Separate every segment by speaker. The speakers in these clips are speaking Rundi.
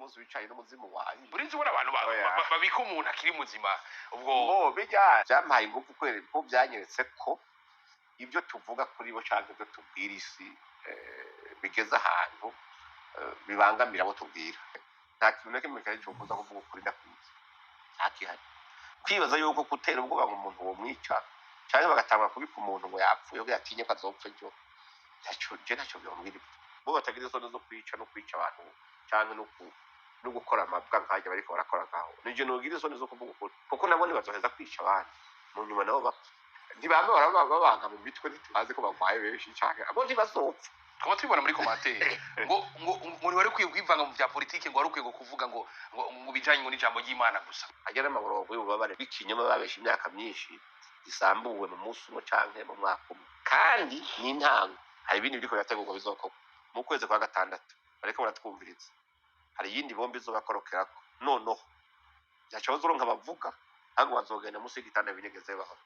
Speaker 1: munsi wicaye n'umuzimu wanyu
Speaker 2: burinzi ubona abantu babika umuntu akiri muzima
Speaker 1: ubwo bijya byampaye ingufu kwere ko byanyeretse ko ibyo tuvuga kuri bo cyangwa ibyo tubwira isi bigeze ahantu bibangamira abo tubwira nta kintu na kimwe cyari cyokuza kuvuga kuri ndakuzi nta kihari kwibaza yuko gutera ubwoba mu muntu wo mwica cyangwa bagatanga kubika umuntu ngo yapfuye ko yatinye ko azopfa ejo ntacyo byongera bo batagira isoni zo kwica no kwica abantu cyangwa no gukora amabwa nkajya bariko barakora ngaho nije nugira isoni zo kuvuga ukuri kuko nabo bazoheza kwica abantu mu nyuma nabo bapfa ntibamwe barabanga mu mitwe ntitubazi ko bagwaye benshi cyane abo ntibazopfa
Speaker 2: tukaba tubibona muri commentaire ngo muri wari kwiye kwivanga mu bya politike ngo wari ukwiye kuvuga ngo bijanye ngo n'ijambo ry'Imana gusa
Speaker 1: agera amaborogo y'ububabare bikinyoma babesha imyaka myinshi isambuwe mu munsi umwe canke mu mwaka umwe kandi ni intango hari ibindi biriko birategurwa bizokorwa mu kwezi kwa gatandatu bariko baratwumviriza hari yindi bombe izobakorokerako noneho yaca bazoronka bavuga ahubwo bazogenda munsi y'igitanda binegeze baho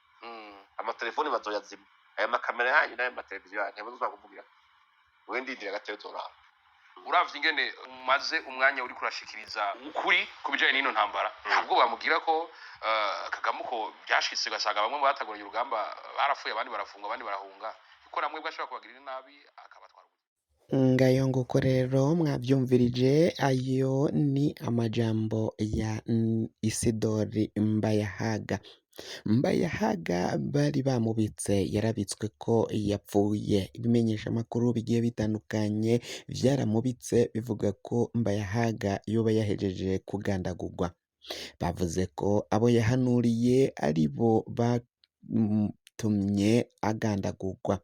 Speaker 1: amatelefoni bazoyazima aya makamera yanyu n'aya mateleviziyo yanyu ntibazoza kuvugira wendindira gateye zoraba
Speaker 2: uravye ingene maze umwanya uri kurashikiriza ukuri kubijanye n'ino ntambara ntabwo bamugira ko Kagame ko byashitse gasanga bamwe mu bataguranye urugamba barafuye abandi barafungwa abandi barahunga kuko namwe bwashobora kubagirira nabi akabatwara
Speaker 3: ngayo nguko rero mwabyumvirije ayo ni amajambo ya Isidori Mbayahaga bari bamubitse yarabitswe ko yapfuye ibimenyesha amakuru bigiye bitandukanye byaramubitse bivuga ko Mbayahaga yoba yahejeje kugandagurwa bavuze ko abo yahanuriye ari bo batumye agandagurwa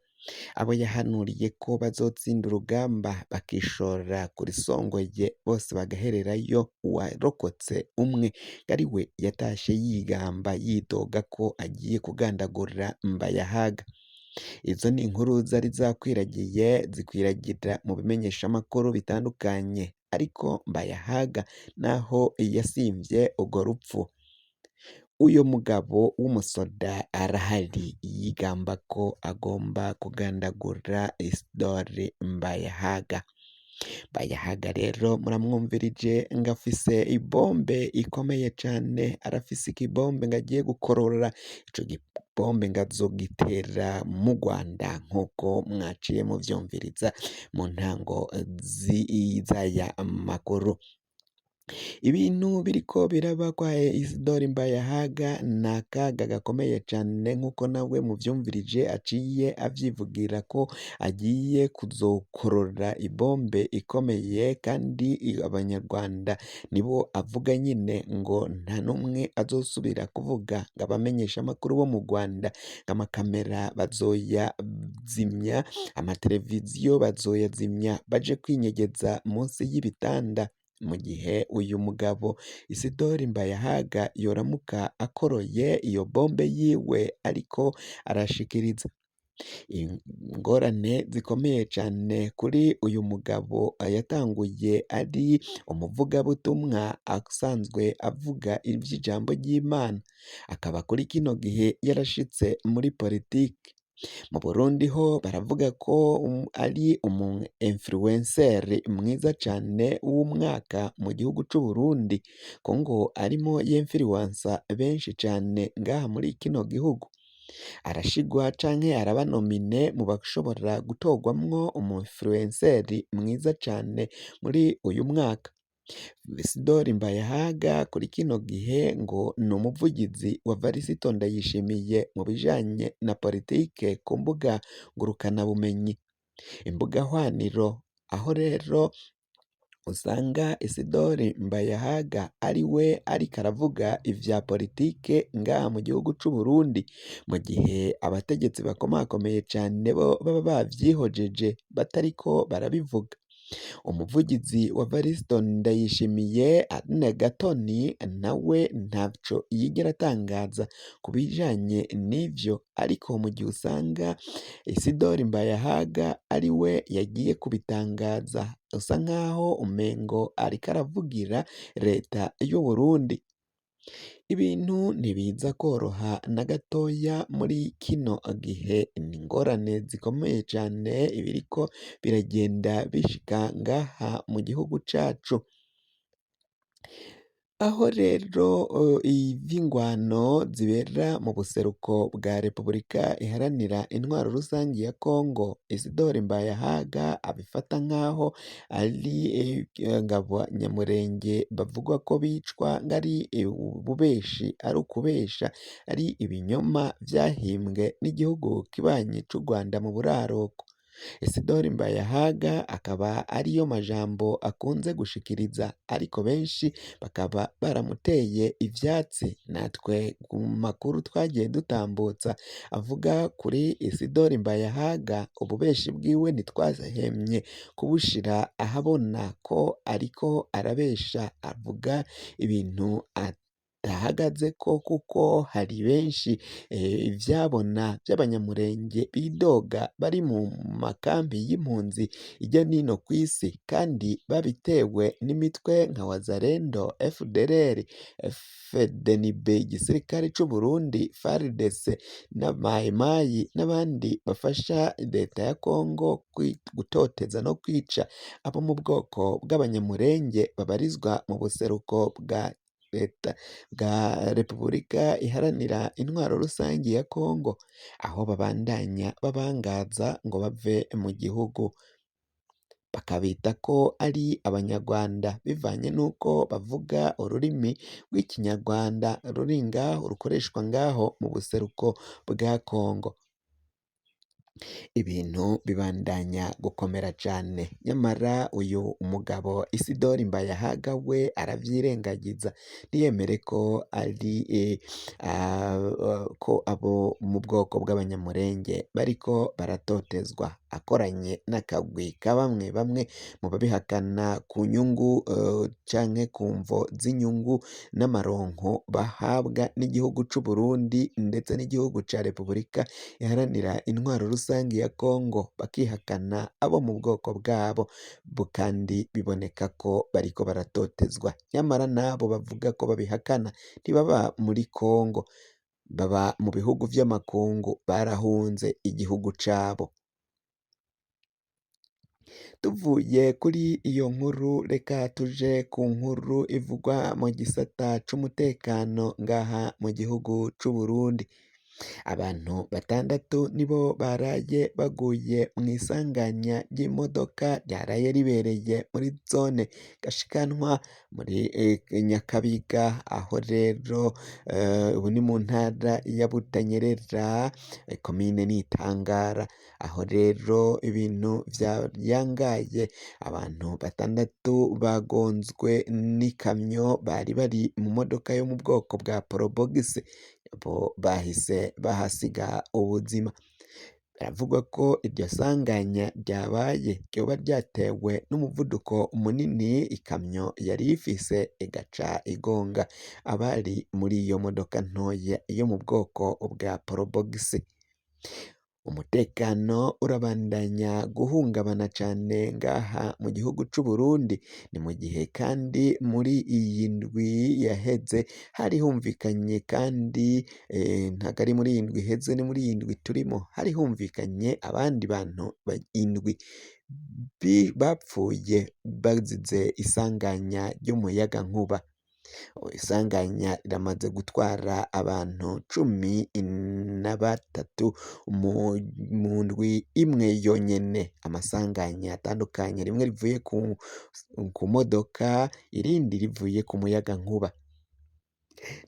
Speaker 3: abo yahanuriye ko bazotsinda urugamba bakishora kuri Songoye bose bagahererayo uwarokotse umwe ari we yatashe yigamba yidoga ko agiye kugandagurira Mbayahaga izo ni inkuru zari zikwiragira mu bimenyesha amakuru bitandukanye ariko Mbayahaga naho yasimvye urwo rupfu uyo mugabo w'umusoda arahari yigamba ko agomba kugandagura Isidori Mbayahaga rero muramwumvirije ngafise ibombe ikomeye cyane arafise ikibombe ngagiye gukorora ico gibombe ngazogitera mu Rwanda nkuko mwaciye mu vyumviriza mu ntango z'aya makuru ibintu biriko biraba kwa Isidori Mbayahaga nakaga gakomeye cyane nkuko nawe muvyumvirije aciye avyivugira ko agiye kuzokorora ibombe ikomeye kandi abanyarwanda nibo avuga nyine ngo nta numwe azosubira kuvuga ngo abamenyesha amakuru bo mu Rwanda ngamakamera bazoya zimya amateleviziyo bazoya zimya baje kwinyegeza munsi y'ibitanda mu gihe uyu mugabo Isidori Mbayahaga yoramuka akoroye iyo bombe yiwe ariko arashikiriza ingorane zikomeye cyane kuri uyu mugabo yatanguye ari umuvugabutumwa asanzwe avuga iby'ijambo ry'Imana akaba kuri kino gihe yarashitse muri politiki mu Burundi ho baravuga ko ari influencer mwiza cyane w'umwaka mu gihugu c'u Burundi ko ngo arimo y'influencer benshi cyane ngaha muri kino gihugu arashigwa canke arabanomine mu bashobora gutorwamwo influencer mwiza cyane muri uyu mwaka Isidori Mbayahaga kuri kino gihe ngo ni umuvugizi wa Varisito Ndayishimiye mu bijanye na politike ku mbuga ngurukanabumenyi imbuga hwaniro aho rero usanga Isidori Mbayahaga ari we ariko aravuga ivya politike ngaha mu gihugu c'u Burundi mu gihe abategetsi bakomakomeye cyane bo baba bavyihojeje batariko barabivuga umuvugizi wa Varisito Ndayishimiye Aline Gatoni nawe ntavyo yigera atangaza ku bijanye n'ivyo ariko mu gihe usanga Isidori Mbayahaga ari we yagiye kubitangaza usa nkaho umengo ariko aravugira leta y'u Burundi ibintu ntibiza koroha na gatoya muri kino gihe n'ingorane zikomeye cyane ibiriko biragenda bishika ngaha mu gihugu cacu Aho rero ivy'ingwano zibera mu buseruko bwa Repubulika iharanira intwaro rusangi ya Kongo, Isidore Mbayahaga abifata nk'aho ari ngabo Nyamurenge bavugwa ko bicwa ng'ari ububeshi, ari ukubesha, ari ibinyoma vyahimbwe n'igihugu kibanyi c'u Rwanda mu buraruko. Isidore Mbayahaga akaba ariyo majambo akunze gushikiriza, ariko benshi bakaba baramuteye ivyatsi. Natwe ku makuru twagiye dutambutsa avuga kuri Isidore Mbayahaga, ububeshi bwiwe ntitwahemye kubushira ahabona ko ariko arabesha, avuga ibintu adahagazeko, kuko hari benshi ivyabona vy'abanyamurenge bidoga bari mu makambi y'impunzi hirya no hino kw'isi, kandi babitewe n'imitwe nka Wazalendo, FDLR, FDNB, igisirikare c'u Burundi, FARDC na Mai Mai n'abandi bafasha leta ya Kongo gutoteza no kwica abo mu bwoko bw'abanyamurenge babarizwa mu buseruko bwa Repubulika iharanira intwaro rusangi ya Kongo, aho babandanya babangaza ngo bave mu gihugu, bakabita ko ari abanyarwanda bivanye n'uko bavuga ururimi rw'ikinyarwanda ruri ngaho, rukoreshwa ngaho mu buseruko bwa Kongo. Ibintu bibandanya gukomera cane, nyamara uyu mugabo Isidore Mbayahaga we aravyirengagiza, ntiyemere ko ari ko abo mu bwoko bw'abanyamurenge bariko baratotezwa, akoranye n'akagwi ka bamwe bamwe mu babihakana ku nyungu canke ku mvo z'inyungu n'amaronko bahabwa n'igihugu c'u Burundi ndetse n'igihugu ca Repubulika iharanira intwaro rusangi ya Kongo, bakihakana abo mu bwoko bwabo, kandi biboneka ko bariko baratotezwa. Nyamara n'abo bavuga ko babihakana ntibaba muri Kongo, baba mu bihugu vy'amakungu, barahunze igihugu cabo. Tuvuye kuri iyo nkuru, reka tuje ku nkuru ivugwa mu gisata c'umutekano ngaha mu gihugu c'u Burundi. Abantu batandatu nibo baraye baguye mw'isanganya ry'imodoka ryaraye ribereye muri zone Gashikanwa muri Nyakabiga, aho rero ubu ni mu ntara ya Butanyerera, komine ni Tangara, aho rero ibintu vyayangaye, abantu batandatu bagonzwe n'ikamyo bari bari mu modoka yo mu bwoko bwa porobogisi, bo bahise bahasiga ubuzima. Biravugwa ko iryo sanganya ryabaye ryoba ryatewe n'umuvuduko munini ikamyo yari ifise, igaca igonga abari muri iyo modoka ntoya yo mu bwoko bwa porobogisi. Umutekano urabandanya guhungabana cane ngaha mu gihugu c'u Burundi, ni mu gihe kandi muri iyi ndwi yaheze hari humvikanye kandi ntago ari muri iyi ndwi iheze, ni muri iyi ndwi turimo, hari humvikanye abandi bantu indwi bapfuye bazize isanganya ry'umuyagankuba. Isanganya riramaze gutwara abantu 13 mu ndwi imwe yonyene, amasanganya atandukanye, rimwe rivuye ku modoka, irindi rivuye ku muyagankuba.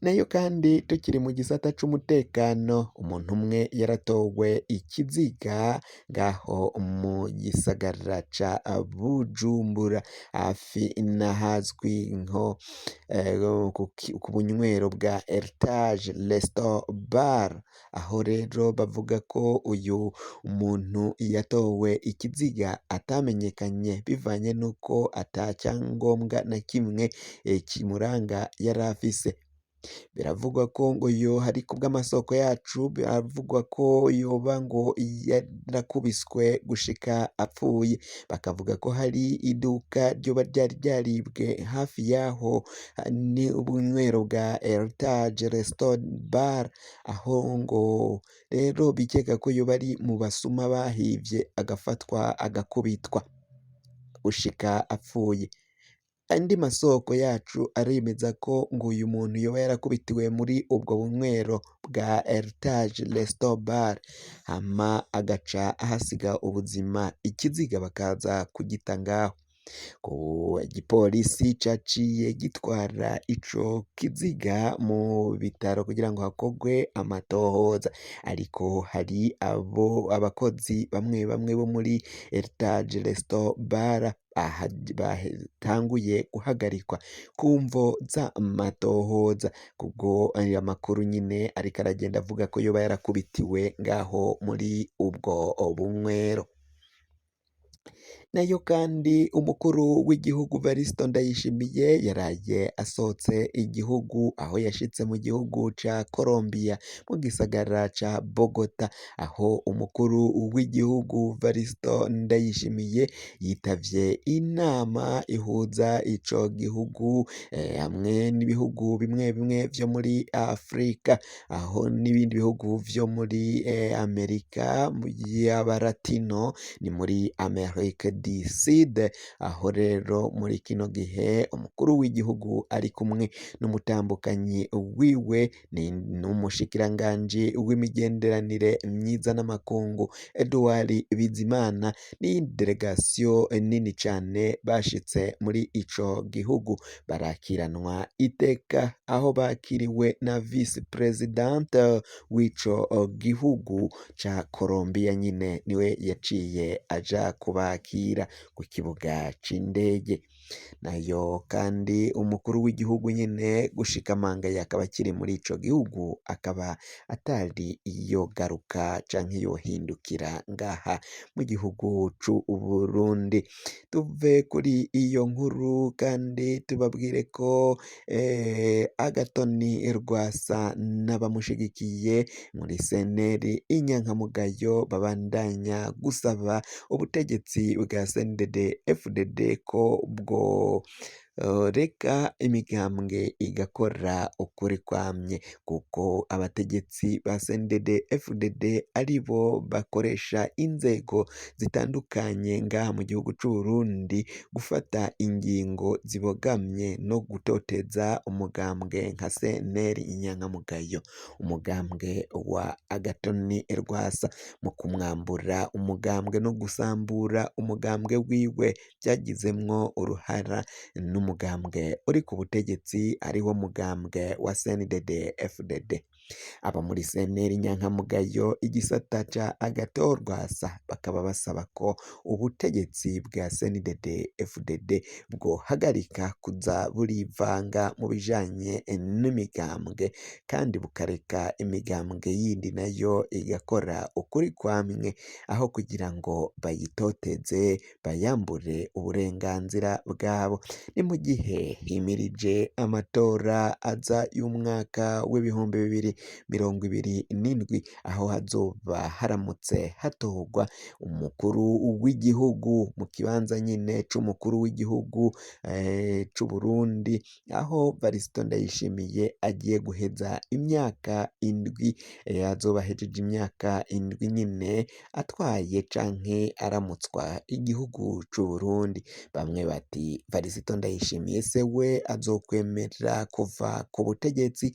Speaker 3: Nayo kandi tukiri mu gisata c'umutekano, umuntu umwe yaratowe ikiziga ngaho mu gisagara ca Bujumbura, hafi n'ahazwi nko ku bunywero bwa Heritage Resto Bar, aho rero bavuga ko uyu muntu yatowe ikiziga atamenyekanye bivanye n'uko ata cyangombwa na kimwe kimuranga yari afise. Biravugwa ko ngo hari kubw'amasoko yacu, biravugwa ko yoba ngo yarakubiswe gushika apfuye, bakavuga ko hari iduka ryoba ryari ryaribwe hafi yaho ni ubunywero bwa Heritage Resto Bar, aho ngo rero bikeka ko yoba ari mu basuma bahivye agafatwa agakubitwa gushika apfuye. andi masoko yacu aremeza ko ngo uyu muntu yoba yarakubitiwe muri ubwo bunywero bwa Heritage Resto Bar hama agaca ahasiga ubuzima, ikiziga bakaza kugita ngaho. Igipolisi caciye gitwara ico kiziga mu bitaro kugira ngo hakorwe amatohoza, ariko hari abakozi bamwe bamwe bo muri Heritage Resto Bar batanguye guhagarikwa ku mvo z'amatohoza, kubwo aya makuru nyine ariko aragenda avuga ko yoba yarakubitiwe ngaho muri ubwo bunywero. Nayo kandi umukuru w'igihugu Varisito Ndayishimiye yaraye asohotse igihugu, aho yashitse mu gihugu ca Colombia mu gisagara ca Bogota, aho umukuru w'igihugu Varisito Ndayishimiye yitavye inama ihuza ico gihugu hamwe n'ibihugu bimwe bimwe vyo muri Afrika, aho n'ibindi bihugu vyo muri Amerika y'abaratino ni muri Amerika du Sud, aho rero muri kino gihe umukuru w'igihugu ari kumwe n'umutambukanyi wiwe n'umushikiranganji w'imigenderanire myiza n'amakungu Edouard Bizimana n'iyindi delegasiyo nini cane bashitse muri ico gihugu, barakiranwa iteka aho bakiriwe na Vice Presidente w'ico gihugu ca Colombia, nyine niwe yaciye aja kubakira ku kibuga c'indege. Nayo kandi umukuru w'igihugu nyine gushika amangaye akaba akiri muri ico gihugu, akaba atari yogaruka canke yohindukira ngaha mu gihugu c'u Burundi. Tuve kuri iyo nkuru kandi tubabwire ko Agathon Rwasa n'abamushigikiye muri CNL inyankamugayo babandanya gusaba ubutegetsi bwa CNDD FDD ko bwo reka imigambwe igakora ukuri kwamye, kuko abategetsi ba CNDD FDD aribo bakoresha inzego zitandukanye ngaha mu gihugu c'u Burundi gufata ingingo zibogamye no gutoteza umugambwe nka CNL inyankamugayo. Umugambwe wa Agathon Rwasa mu kumwambura umugambwe no gusambura umugambwe wiwe byagizemwo uruhara n'umugambwe uri ku butegetsi ariwo mugambwe wa CNDD FDD. Aba muri CNL inyankamugayo igisata ca Agathon Rwasa bakaba basaba ko ubutegetsi bwa CNDD FDD bwohagarika kuza burivanga mu bijanye n'imigambwe, kandi bukareka imigambwe yindi nayo igakora ukuri kwamwe, aho kugira ngo bayitoteze bayambure uburenganzira bwabo. Ni mu gihe himirije amatora aza y'umwaka w'ibihumbi 2027, aho hazoba haramutse hatorwa umukuru w'igihugu mu kibanza nyine c'umukuru w'igihugu c'u Burundi, aho Varisito Ndayishimiye agiye guheza imyaka indwi, azoba ahejeje imyaka indwi nyine atwaye canke aramutswa igihugu c'u Burundi. Bamwe bati Varisito Ndayishimiye se we azokwemera kuva ku butegetsi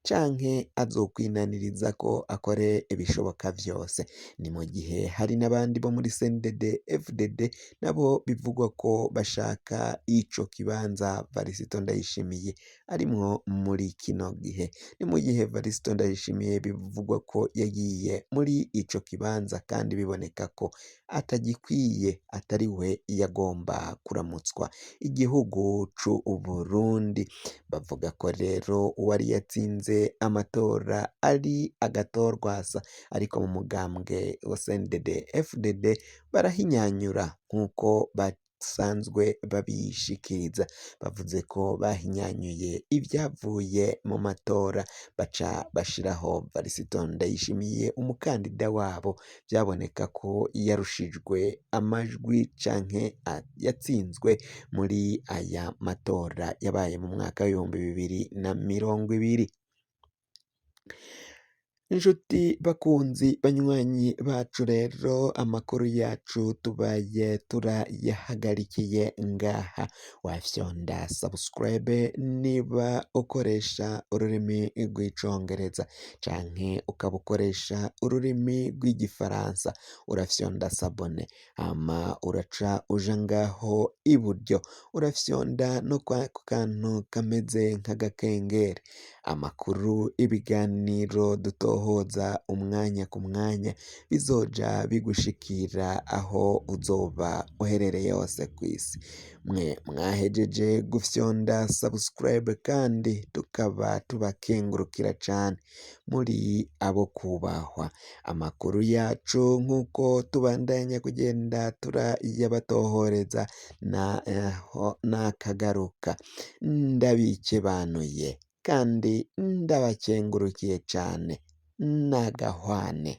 Speaker 3: canke azokwinaniriza ko akore ibishoboka vyose. Ni mu gihe hari n'abandi bo muri CNDD FDD nabo bivugwa ko bashaka ico kibanza Varisito Ndayishimiye arimwo muri kino gihe. Ni mu gihe Varisito Ndayishimiye bivugwa ko yagiye muri ico kibanza kandi biboneka ko atagikwiye, atari we yagomba kuramutswa igihugu c'u Burundi. Bavuga ko rero uwari yatsinze amatora ari Agathon Rwasa, ariko mu mugambwe wa CNDD FDD barahinyanyura nk'uko basanzwe babishikiriza. Bavuze ko bahinyanyuye ibyavuye mu matora, baca bashiraho Varisito Ndayishimiye umukandida wabo, byaboneka ko yarushijwe amajwi canke yatsinzwe muri aya matora yabaye mu mwaka w'ibihumbi 2020. Inshuti bakunzi banywanyi bacu rero amakuru yacu tubaye turayahagarikiye ngaha, wafyonda subscribe niba ukoresha ururimi rw'icongereza canke ukaba ukoresha ururimi rw'igifaransa, urafyonda sabone hama uraca uja ngaho iburyo urafyonda no ku kantu kameze nk'agakengeri, amakuru ibiganiro dutohoza umwanya ku mwanya bizoja bigushikira aho uzoba uherereye hose kw'isi. Mwe mwahejeje gufyonda subscribe kandi tukaba tubakengurukira cane, muri abo kubahwa. Amakuru yacu nk'uko tubandanya kugenda turayabatohoreza nakagaruka, ndabikebanuye kandi ndabakengurukiye cane, nagahwane.